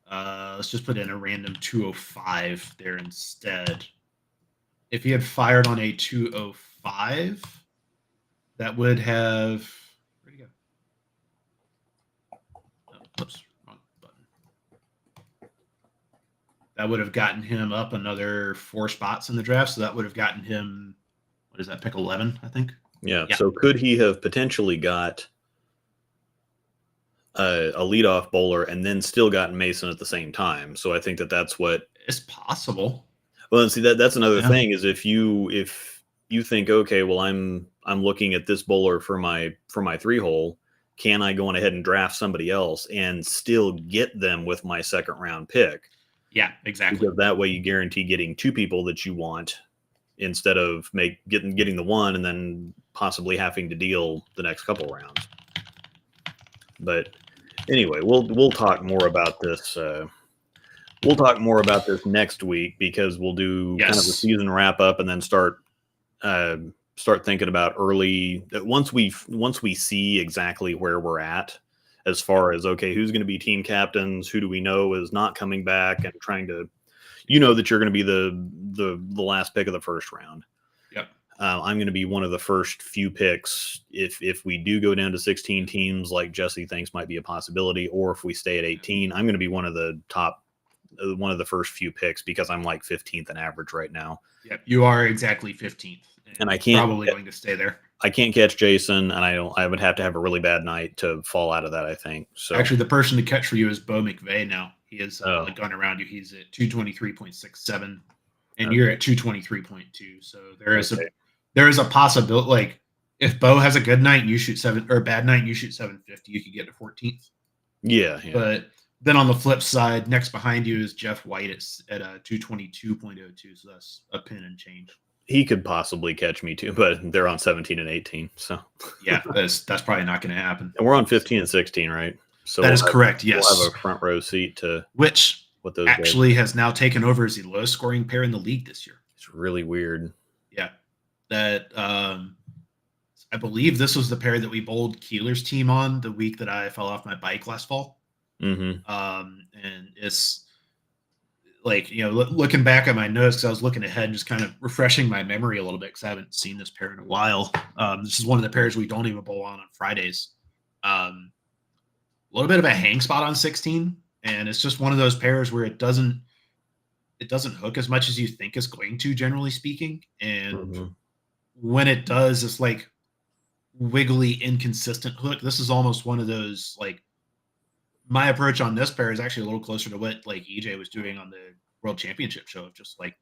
let's just put in a random 205 there instead. If he had fired on a 205, that would have. Where'd he go? Oh, oops, wrong button. That would have gotten him up another 4 spots in the draft. So that would have gotten him, what is that, pick 11, I think? Yeah. So could he have potentially got a leadoff bowler and then still gotten Mason at the same time? So I think that's what it's possible. Well, and see that's another thing is if you think, okay, well I'm looking at this bowler for my 3-hole, can I go on ahead and draft somebody else and still get them with my second round pick? Yeah, exactly. Because that way you guarantee getting 2 people that you want instead of getting the one and then possibly having to deal the next couple rounds. But anyway, we'll talk more about this. We'll talk more about this next week because we'll do kind of a season wrap up and then start thinking about early once we see exactly where we're at as far as, okay, who's going to be team captains, who do we know is not coming back, and trying to, that you're going to be the last pick of the first round. Yep. I'm going to be one of the first few picks if we do go down to 16 teams like Jesse thinks might be a possibility, or if we stay at 18, I'm going to be one of the first few picks because I'm like 15th in average right now. Yep, you are exactly 15th, and I can't probably going to stay there. I can't catch Jason, and I would have to have a really bad night to fall out of that, I think. So actually, the person to catch for you is Bo McVeigh now. He is gone around you. He's at 223.67, and you're at 223.2. So there is a possibility. Like if Bo has a good night and you shoot 7, or a bad night and you shoot 750, you could get to 14th. Yeah. But then on the flip side, next behind you is Jeff White at 222.02. So that's a pin and change. He could possibly catch me too, but they're on 17 and 18. So yeah, that's probably not going to happen. And we're on 15 and 16, right? So that is correct. Yes, we'll have a front row seat to what those actually has now taken over as the lowest scoring pair in the league this year. It's really weird. Yeah, that I believe this was the pair that we bowled Keeler's team on the week that I fell off my bike last fall. Mm-hmm. And it's like, looking back at my notes, because I was looking ahead and just kind of refreshing my memory a little bit because I haven't seen this pair in a while. This is one of the pairs we don't even bowl on Fridays. A little bit of a hang spot on 16, and it's just one of those pairs where it doesn't hook as much as you think it's going to, generally speaking. And when it does, it's like wiggly, inconsistent hook. This is almost one of those, like, my approach on this pair is actually a little closer to what like EJ was doing on the World Championship show of just like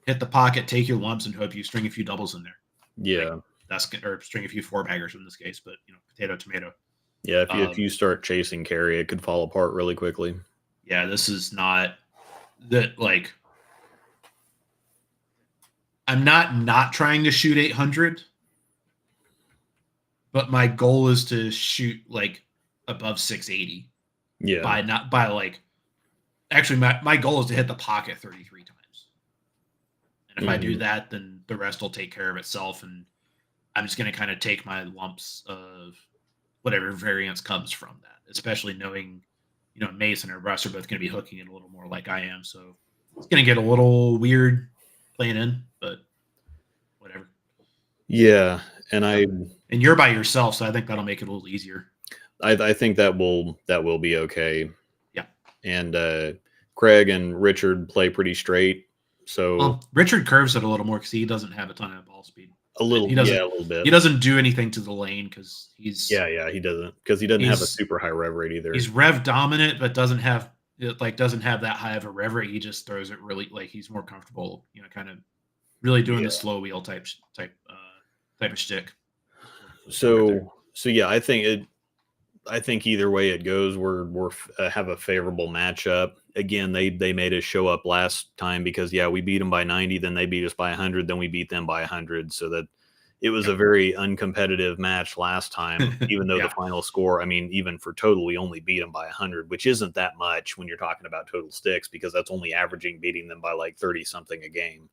hit the pocket, take your lumps, and hope you string a few doubles in there. Yeah, or string a few 4-baggers in this case, but potato tomato. Yeah, if you start chasing carry, it could fall apart really quickly. Yeah, this is not that, like, I'm not trying to shoot 800, but my goal is to shoot like above 680. Yeah. Actually my goal is to hit the pocket 33 times. And if I do that, then the rest will take care of itself, and I'm just going to kind of take my lumps of whatever variance comes from that, especially knowing, Mason or Russ are both going to be hooking it a little more like I am. So it's going to get a little weird playing in, but whatever. Yeah. And you're by yourself, so I think that'll make it a little easier. I think that will be okay. Yeah. And Craig and Richard play pretty straight. So Richard curves it a little more because he doesn't have a ton of ball speed. A little bit. He doesn't do anything to the lane because he's he doesn't, because he doesn't have a super high rev rate either. He's rev dominant, but doesn't have that high of a rev rate. He just throws it really, like, he's more comfortable, kind of really doing the slow wheel type of shtick. So yeah, I think I think either way it goes, we're have a favorable matchup. Again, they made us show up last time because we beat them by 90, then they beat us by 100, then we beat them by 100, so that it was a very uncompetitive match last time. Even though the final score, I mean, even for total, we only beat them by 100, which isn't that much when you're talking about total sticks, because that's only averaging beating them by like 30 something a game,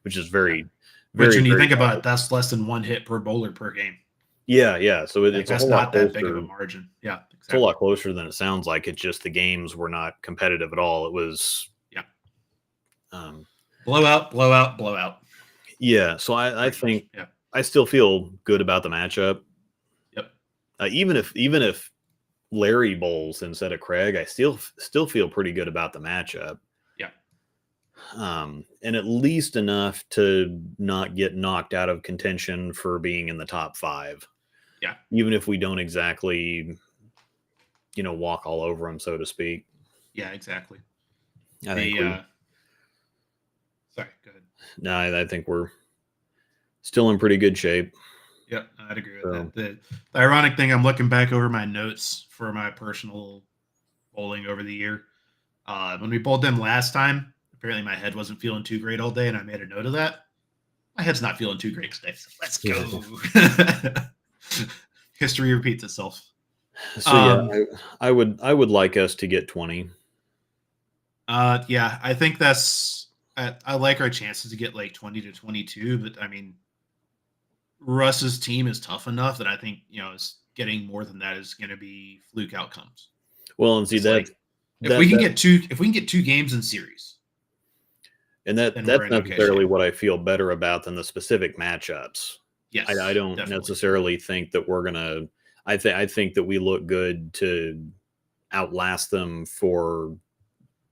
which is very. Which, when you think about it, that's less than one hit per bowler per game. Yeah. So it's a whole lot closer. That big of a margin. Yeah, exactly. It's a lot closer than it sounds like. It's just the games were not competitive at all. It was blowout. Yeah. So I think I still feel good about the matchup. Yep. Even if Larry bowls instead of Craig, I still feel pretty good about the matchup. Yeah. And at least enough to not get knocked out of contention for being in the top 5. Yeah. Even if we don't exactly, walk all over them, so to speak. Yeah, exactly. I think sorry, go ahead. No, I think we're still in pretty good shape. Yep, I'd agree with that. The ironic thing, I'm looking back over my notes for my personal bowling over the year. When we bowled them last time, apparently my head wasn't feeling too great all day, and I made a note of that. My head's not feeling too great today, so let's go. History repeats itself. So I would like us to get 20. I think I like our chances to get like 20 to 22, but I mean, Russ's team is tough enough that I think getting more than that is going to be fluke outcomes. Well, and see that if we can get two games in series, and that's necessarily what I feel better about than the specific matchups. Yes, I don't necessarily think that we're gonna. I think that we look good to outlast them for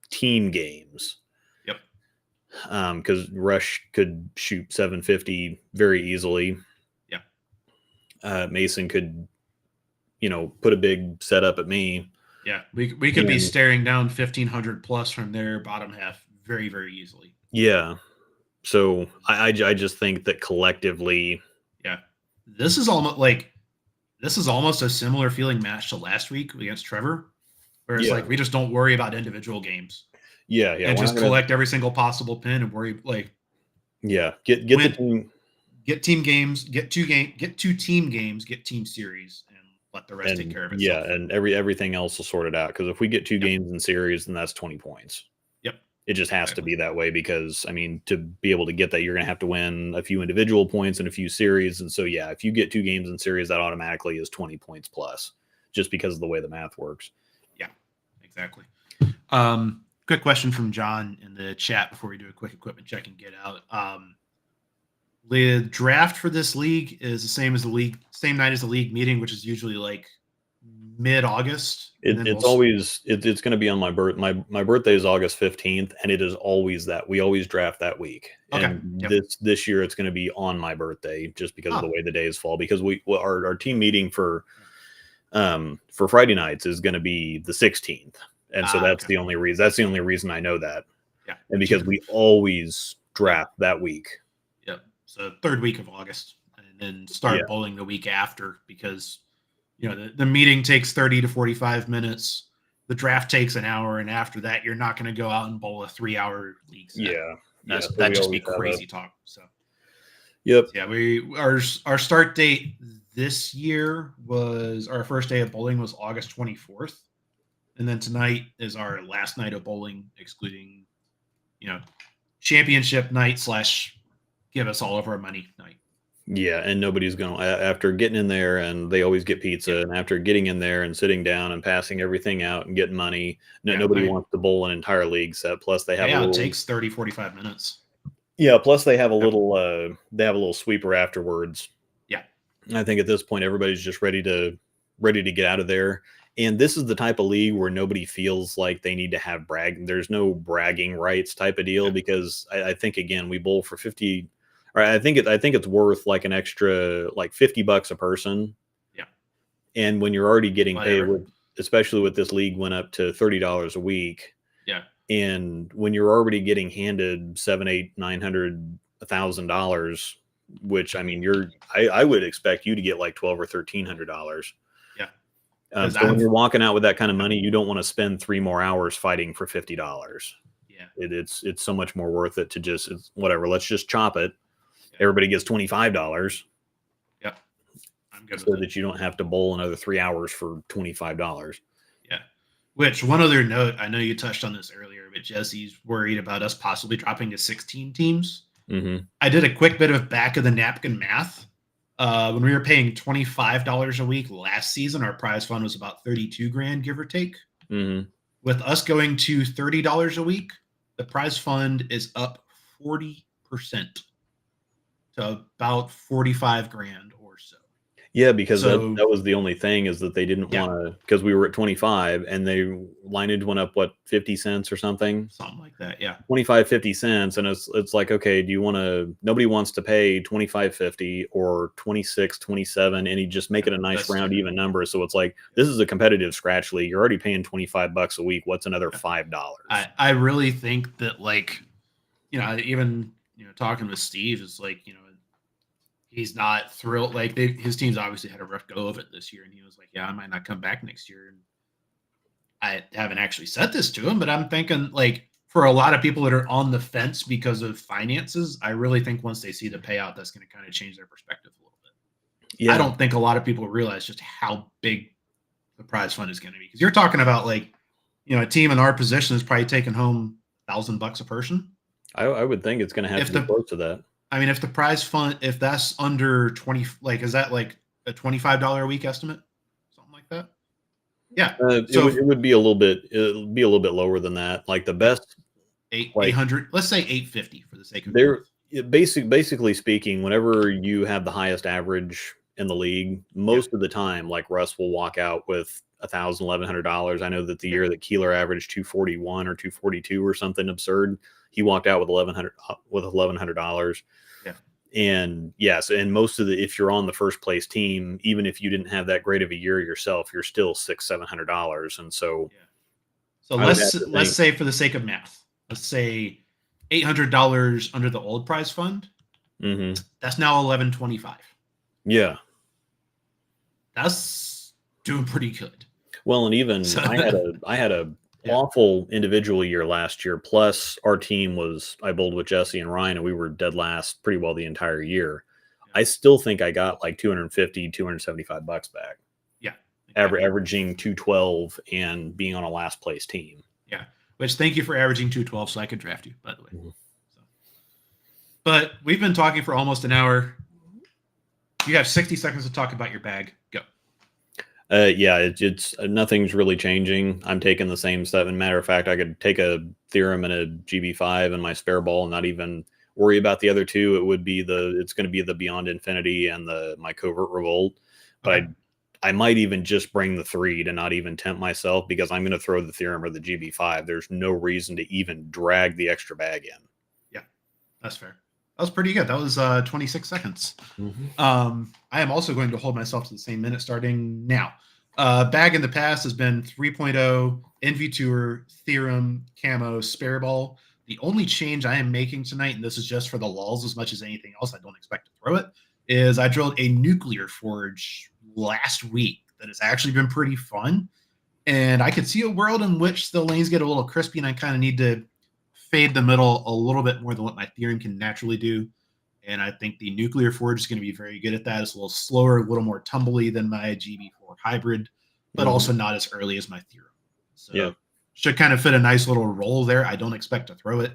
team games. Yep. Because Rush could shoot 750 very easily. Yeah. Mason could, put a big setup at me. Yeah, we could be staring down 1,500 plus from their bottom half very, very easily. Yeah. So I just think that collectively. Yeah. This is almost a similar feeling match to last week against Trevor, where it's like we just don't worry about individual games. Yeah. And just collect every single possible pin and worry get the team. Get team games, get two team games, get team series, and let the rest take care of itself. Yeah, and everything else will sort it out. Because if we get 2 games in series, then that's 20 points. Yep. It just has to be that way because, I mean, to be able to get that, you're going to have to win a few individual points and a few series. And so, if you get 2 games in series, that automatically is 20 points plus just because of the way the math works. Yeah, exactly. Quick question from John in the chat before we do a quick equipment check and get out. The draft for this league is the same night as the league meeting, which is usually like mid-August. It's always going to be on my birth. My birthday is August 15th, and it is always that we always draft that week. Okay. And this year it's going to be on my birthday just because of the way the days fall. Because our team meeting for Friday nights is going to be the 16th, and so that's the only reason. That's the only reason I know that. Yeah. And because we always draft that week. Yep. So 3rd week of August, and then start bowling the week after because. The meeting takes 30 to 45 minutes. The draft takes an hour, and after that, you're not going to go out and bowl a 3-hour league set. That'd just be crazy talk. So, yep. Yeah, our start date this year was our first day of bowling was August 24th, and then tonight is our last night of bowling, excluding, championship night / give us all of our money night. Yeah, and nobody's going to, after getting in there, and they always get pizza, and after getting in there and sitting down and passing everything out and getting money, nobody wants to bowl an entire league set. Plus, they have it takes 30, 45 minutes. Yeah, plus they have a little sweeper afterwards. Yeah. I think at this point, everybody's just ready to get out of there. And this is the type of league where nobody feels like they need to have there's no bragging rights type of deal because I think, again, we bowl for 50. I think it's worth like an extra like $50 a person. Yeah. And when you're already getting paid, especially with this league went up to $30 a week. Yeah. And when you're already getting handed $700, $800, $900, $1,000, which I mean, I would expect you to get like $1,200 or $1,300. Yeah. So when you're walking out with that kind of money, you don't want to spend 3 more hours fighting for $50. Yeah, It's so much more worth it to just whatever. Let's just chop it. Yeah. Everybody gets $25. Yep, I'm good so with that you don't have to bowl another 3 hours for $25. Yeah. Which, one other note, I know you touched on this earlier, but Jesse's worried about us possibly dropping to 16 teams. Mm-hmm. I did a quick bit of back of the napkin math. When we were paying $25 a week last season, our prize fund was about 32 grand, give or take. Mm-hmm. With us going to $30 a week, the prize fund is up 40% to about 45 grand or so. Yeah, because that was the only thing, is that they didn't want to, because we were at 25 and they lineage went up, what, 50 cents or something? Something like that, yeah. 25, 50 cents. And it's like, okay, do you want to, nobody wants to pay 25.50 or 26, 27, and you just make it a nice round even number. So it's like, this is a competitive scratch league. You're already paying $25 a week. What's another $5? I really think that, like, even, talking with Steve is like, he's not thrilled. Like, his team's obviously had a rough go of it this year, and he was like, "Yeah, I might not come back next year." And I haven't actually said this to him, but I'm thinking, like, for a lot of people that are on the fence because of finances, I really think once they see the payout, that's going to kind of change their perspective a little bit. Yeah. I don't think a lot of people realize just how big the prize fund is going to be, because you're talking about, like, a team in our position is probably taking home $1,000 a person. I would think it's going to have to be close to that. I mean, if the prize fund, if that's under 20, like, is that like a $25 a week estimate? Something like that? Yeah. So it would be a little bit, it'll be a little bit lower than that. Like the best 800, let's say 850 for the sake of it. Basically speaking, whenever you have the highest average in the league, most of the time, like, Russ will walk out with $1,000, $1,100. I know that the year that Keeler averaged 241 or 242 or something absurd, he walked out with $1,100. Yeah. And yes, and most of if you're on the first place team, even if you didn't have that great of a year yourself, you're still $600-$700. And so, so let's say, for the sake of math, let's say $800 under the old prize fund. Mm-hmm. That's now $1,125. Yeah, that's doing pretty good. Well, and even I had a awful individual year last year. Plus, our team I bowled with Jesse and Ryan, and we were dead last pretty well the entire year. Yeah. I still think I got like $250, $275 back. Yeah, exactly. Averaging 212 and being on a last place team. Yeah, which, thank you for averaging 212, so I could draft you, by the way. Mm-hmm. But we've been talking for almost an hour. You have 60 seconds to talk about your bag. Go. Yeah, it's nothing's really changing. I'm taking the same stuff. And matter of fact, I could take a Theorem and a GB5 and my spare ball and not even worry about the other two. It's going to be the Beyond Infinity and my Covert Revolt. But okay. I might even just bring the 3 to not even tempt myself, because I'm going to throw the Theorem or the GB5. There's no reason to even drag the extra bag in. Yeah, that's fair. That was pretty good. That was 26 seconds. Mm-hmm. I am also going to hold myself to the same minute starting now. Bag in the past has been 3.0, Envy Tour, Theorem, Camo, Spare Ball. The only change I am making tonight, and this is just for the lulz as much as anything else, I don't expect to throw it, is I drilled a nuclear forge last week that has actually been pretty fun. And I could see a world in which the lanes get a little crispy, and I kind of need to fade the middle a little bit more than what my Theorem can naturally do. And I think the nuclear forge is going to be very good at that. It's a little slower, a little more tumbly than my GB4 hybrid, but also not as early as my Theorem. So should kind of fit a nice little roll there. I don't expect to throw it.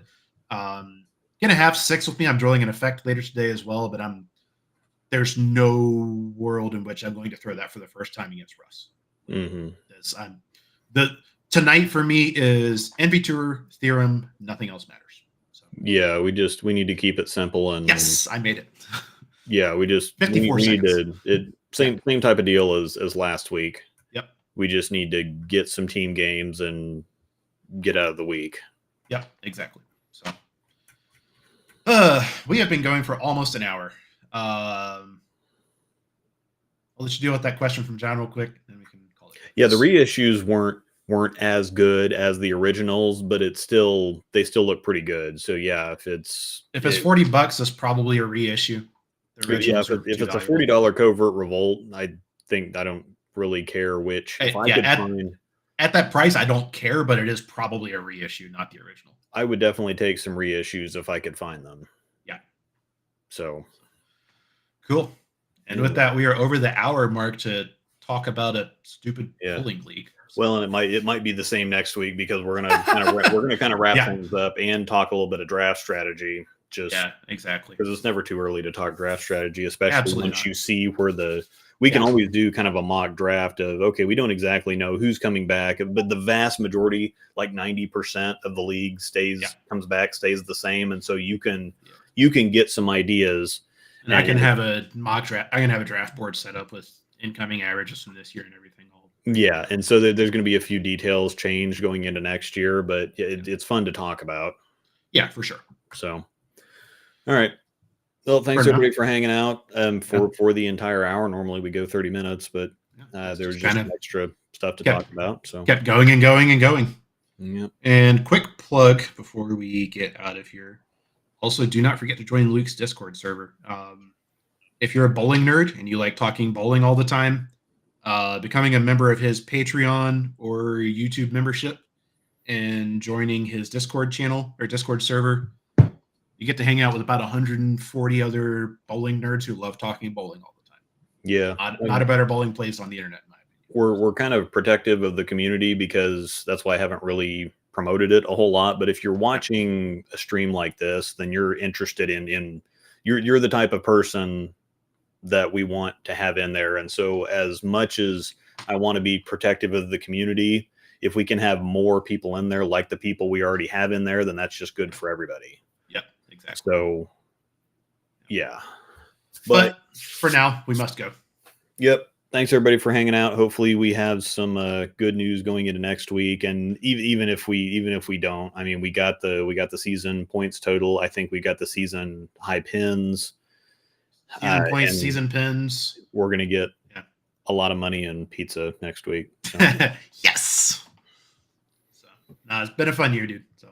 Going to have 6 with me. I'm drilling an effect later today as well, but there's no world in which I'm going to throw that for the first time against Russ. Mm-hmm. Tonight for me is Envy Tour, Theorem, nothing else matters. So. Yeah, we need to keep it simple. And yes, I made it. Yeah, we need to same type of deal as last week. Yep. We just need to get some team games and get out of the week. Yep, exactly. So we have been going for almost an hour. I'll let you deal with that question from John real quick, and then we can call it. Yeah, the reissues weren't as good as the originals, but they still look pretty good. So yeah, if it's $40, that's probably a reissue. Yeah, if it's a $40 Covert Revolt, I think I don't really care which. Hey, If I yeah, could find, at that price, I don't care, but it is probably a reissue, not the original. I would definitely take some reissues if I could find them. Yeah. So cool. And with that, we are over the hour mark to talk about a stupid bowling league. So. Well, and it might be the same next week because we're gonna kind of wrap things up and talk a little bit of draft strategy. Exactly. Because it's never too early to talk draft strategy, especially once you see where we can always do kind of a mock draft of, okay, we don't exactly know who's coming back, but the vast majority, like 90% of the league comes back, stays the same. And so you can get some ideas. And I can have a mock draft. I can have a draft board set up with incoming averages from this year and everything. Yeah. And so there's going to be a few details changed going into next year, but it's fun to talk about. Yeah, for sure. So, all right. Well, thanks everybody for hanging out for the entire hour. Normally we go 30 minutes, but there's just some extra stuff to talk about. So kept going and going and going. Yep. And quick plug before we get out of here. Also, do not forget to join Luke's Discord server. If you're a bowling nerd and you like talking bowling all the time, becoming a member of his Patreon or YouTube membership and joining his Discord channel or Discord server, you get to hang out with about 140 other bowling nerds who love talking bowling all the time. Yeah. Not a better bowling place on the internet, in my opinion. We're kind of protective of the community because that's why I haven't really promoted it a whole lot. But if you're watching a stream like this, then you're interested in you're the type of person that we want to have in there. And so as much as I want to be protective of the community, if we can have more people in there like the people we already have in there, then that's just good for everybody. Yep, exactly. So yeah. But for now, we must go. Yep. Thanks everybody for hanging out. Hopefully we have some good news going into next week. And even if we don't, I mean, we got the season points total. I think we got the season high pins. Season points, season pins. We're going to get a lot of money and pizza next week. So. Yes. So, it's been a fun year, dude. So.